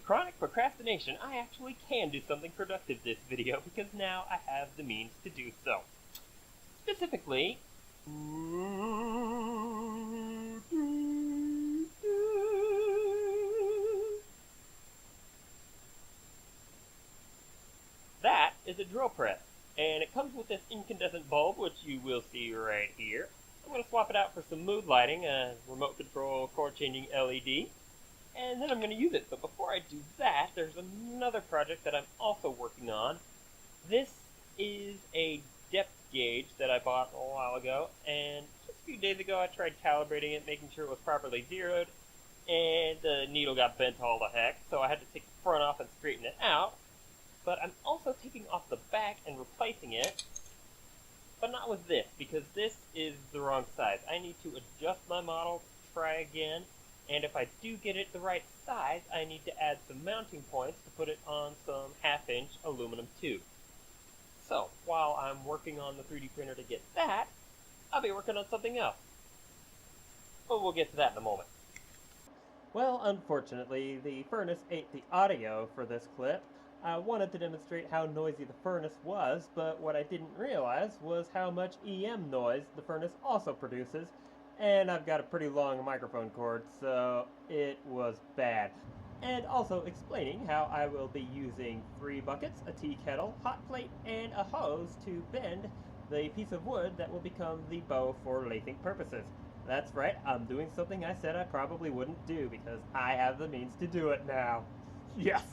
chronic procrastination, I actually can do something productive this video because now I have the means to do so. Specifically, that is a drill press, and it comes with this incandescent bulb, which you will see right here. I'm going to swap it out for some mood lighting, a remote control core changing LED, and then I'm going to use it. But before I do that, there's another project that I'm also working on. This is a depth gauge that I bought a while ago, and just a few days ago I tried calibrating it, making sure it was properly zeroed, and the needle got bent all the heck, so I had to take the front off and straighten it out. But I'm also taking off the back and replacing it, but not with this, because this is the wrong size. I need to adjust my model, try again, and if I do get it the right size, I need to add some mounting points to put it on some 1/2-inch aluminum tube. So, while I'm working on the 3D printer to get that, I'll be working on something else. But we'll get to that in a moment. Well, unfortunately, the furnace ate the audio for this clip. I wanted to demonstrate how noisy the furnace was, but what I didn't realize was how much EM noise the furnace also produces, and I've got a pretty long microphone cord, so it was bad. And also explaining how I will be using 3 buckets, a tea kettle, hot plate, and a hose to bend the piece of wood that will become the bow for lathing purposes. That's right, I'm doing something I said I probably wouldn't do because I have the means to do it now. Yes!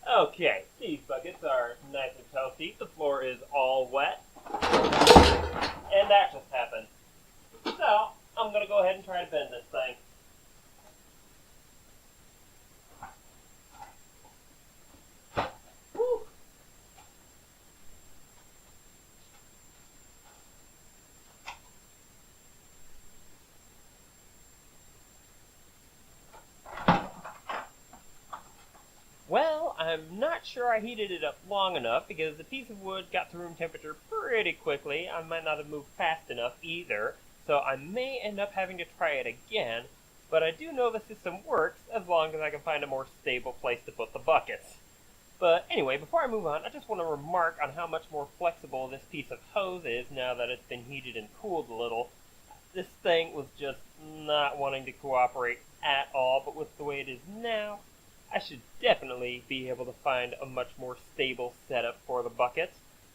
Okay, these buckets are nice and toasty. The floor is all wet. And that just happened. So, I'm going to go ahead and try to bend this thing. Whew. Well, I'm not sure I heated it up long enough because the piece of wood got to room temperature pretty quickly. I might not have moved fast enough either, so I may end up having to try it again, but I do know the system works as long as I can find a more stable place to put the buckets. But anyway, before I move on, I just want to remark on how much more flexible this piece of hose is now that it's been heated and cooled a little. This thing was just not wanting to cooperate at all, but with the way it is now, I should definitely be able to find a much more stable setup for the buckets.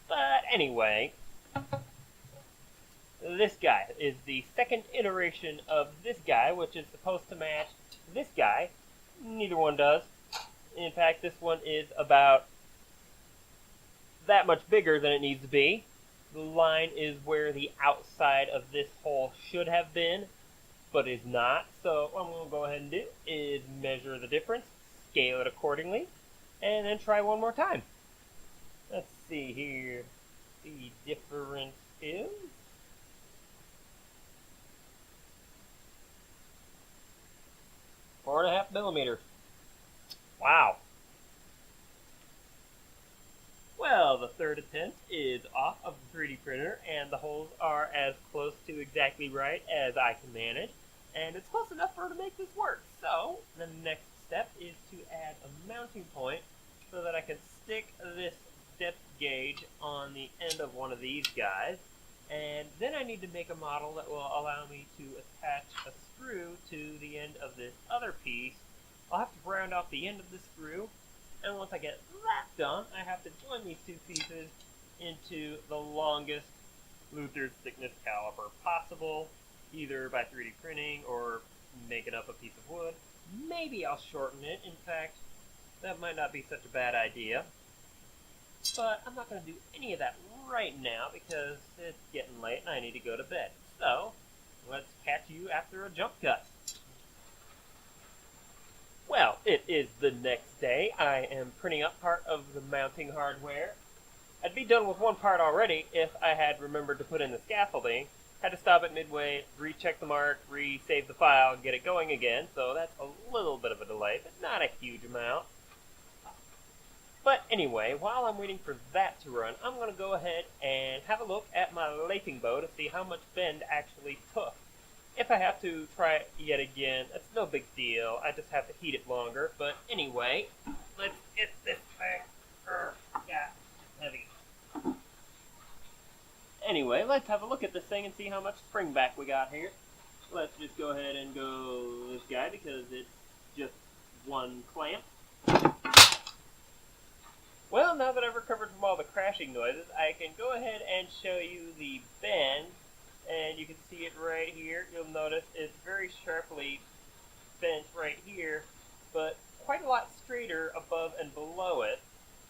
But anyway, this guy is the second iteration of this guy, which is supposed to match this guy. Neither one does. In fact, this one is about that much bigger than it needs to be. The line is where the outside of this hole should have been, but is not. So what I'm going to go ahead and do is measure the difference, scale it accordingly, and then try one more time. Let's see here. The difference is 4.5 millimeters. Wow. third attempt is off of the 3D printer, and the holes are as close to exactly right as I can manage, and it's close enough for her to make this work. So the next step is to add a mounting point so that I can stick this depth gauge on the end of one of these guys, and then I need to make a model that will allow me to attach a screw to the end of this other piece. I'll have to round off the end of the screw, and once I get that done, I have to join these two pieces into the longest Luthier's thickness caliper possible, either by 3D printing or making up a piece of wood. Maybe I'll shorten it. In fact, that might not be such a bad idea. But I'm not going to do any of that right now because it's getting late and I need to go to bed. So, let's catch you after a jump cut. Well, it is the next day. I am printing up part of the mounting hardware. I'd be done with one part already if I had remembered to put in the scaffolding. Had to stop at midway, recheck the mark, resave the file, and get it going again, so that's a little bit of a delay, but not a huge amount. But anyway, while I'm waiting for that to run, I'm going to go ahead and have a look at my lathe bow to see how much bend actually took. If I have to try it yet again, that's no big deal. I just have to heat it longer. But anyway, let's get this thing. Yeah, heavy. Anyway, let's have a look at this thing and see how much spring back we got here. Let's just go ahead and go this guy because it's just one clamp. Well, now that I've recovered from all the crashing noises, I can go ahead and show you the bend. And you can see it right here. You'll notice it's very sharply bent right here, but quite a lot straighter above and below it.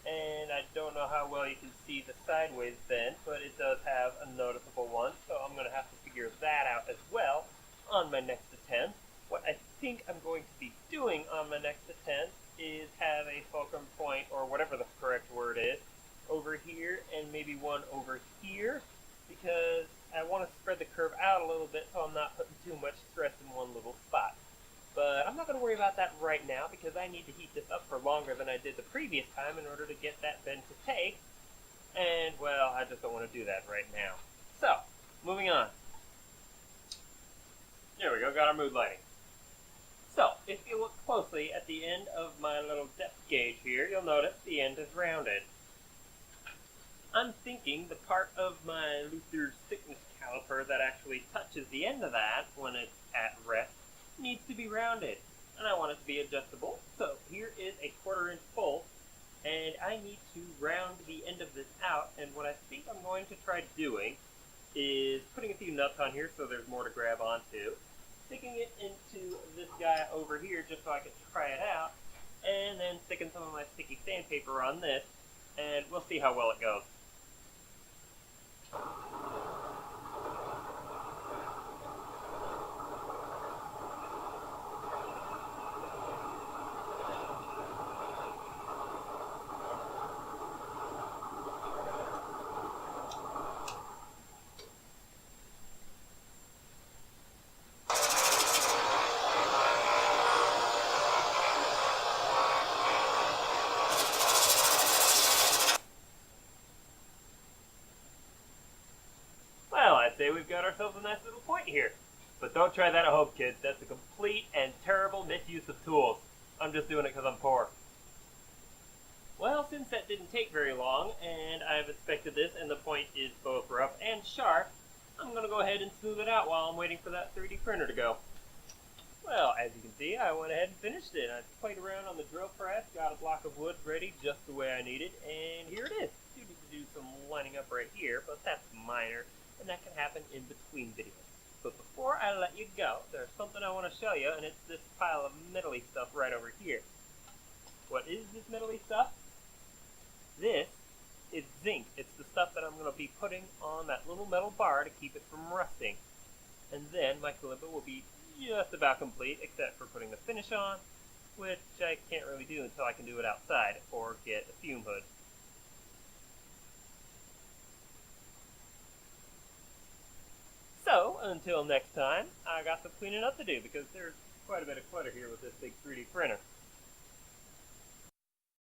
And I don't know how well you can see the sideways bend, but it does have a noticeable one, so I'm going to have to figure that out as well on my next attempt. What I think I'm going to be doing on my next attempt is have a fulcrum point, or whatever the correct word is, over here, and maybe one over here, because I want to spread the curve out a little bit so I'm not putting too much stress in one little spot. But I'm not going to worry about that right now because I need to heat this up for longer than I did the previous time in order to get that bend to take. And, well, I just don't want to do that right now. So, moving on. There we go, got our mood lighting. So, if you look closely at the end of my little depth gauge here, you'll notice the end is rounded. I'm thinking the part of my Luthier's thickness caliper that actually touches the end of that when it's at rest needs to be rounded, and I want it to be adjustable. So here is a 1/4 inch bolt, and I need to round the end of this out, and what I think I'm going to try doing is putting a few nuts on here so there's more to grab onto, sticking it into this guy over here just so I can try it out, and then sticking some of my sticky sandpaper on this, and we'll see how well it goes. I'd say we've got ourselves a nice little point here. But don't try that at home, kids. That's a complete and terrible misuse of tools. I'm just doing it because I'm poor. Well, since that didn't take very long, and I've inspected this and the point is both rough and sharp, I'm going to go ahead and smooth it out while I'm waiting for that 3D printer to go. Well, as you can see, I went ahead and finished it. I played around on the drill press, got a block of wood ready just the way I needed, and here it is. I do need to do some lining up right here, but that's minor, and that can happen in between videos. But before I let you go, there's something I want to show you, and it's this pile of metally stuff right over here. What is this metally stuff? This is zinc. It's the stuff that I'm going to be putting on that little metal bar to keep it from rusting. And then my caliper will be just about complete, except for putting the finish on, which I can't really do until I can do it outside or get a fume hood. So, until next time, I got some cleaning up to do because there's quite a bit of clutter here with this big 3D printer.